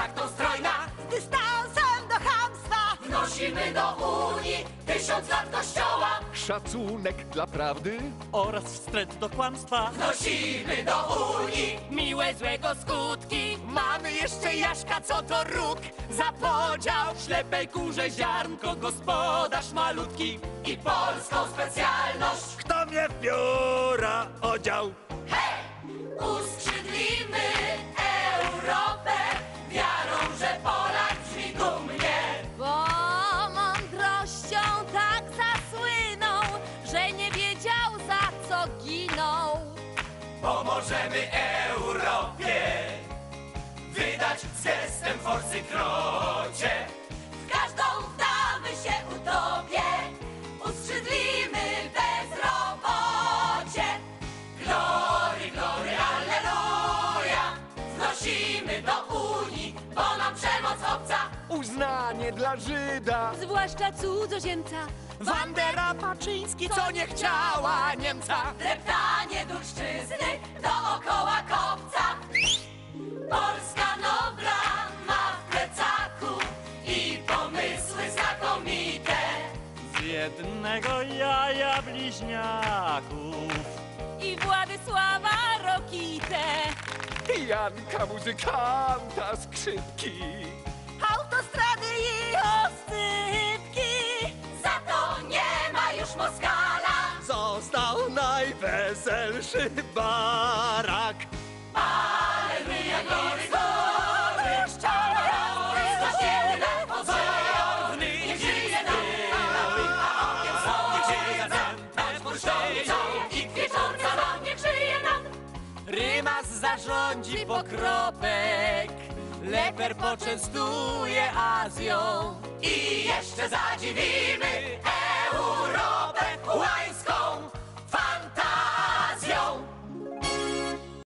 szlachtą strojna, z dystansem do chamstwa. wnosimy do Unii 1000 lat Kościoła. Szacunek dla prawdy oraz wstręt do kłamstwa. Wnosimy do Unii Miłe złego skutki. Mamy jeszcze Jaśka, co to róg za podział. Ślepej kurze ziarnko, gospodarz malutki. i polską specjalność. Kto mnie w biura odział? Hej! Uskrzydlimy Europę wiarą, że Polak brzmi dumnie. Bo mądrością tak zasłynął, że nie wiedział, za co ginął. Pomożemy Europie wydać z gestem forsy krocie. W każdą wdamy się utopię, uskrzydlimy bezrobocie. Glory, glory, alleluja, wnosimy do Unii, bo nam przemoc obca. uznanie dla Żyda. Zwłaszcza cudzoziemca. Wandera Paczyński, co nie chciała Niemca. Dreptanie Dulszczyzny dookoła kopca. Polska Nobla ma w plecaku i pomysły znakomite. Z jednego jaja bliźniaków. I Władysława Rokitę. Janka muzykanta skrzypki. Autostrady i osypki. Za to nie ma już Moskala. Został najweselszy barak. Alleluja, glory, glory, wznosimy nad pozory. Niech żyje nam, a okiem słońce żyje nam. Nasz bursztownik i kwiecząca nam, niech żyje nam. Rymas zarządzi pokropek. Leper poczęstuje Azją. I jeszcze zadziwimy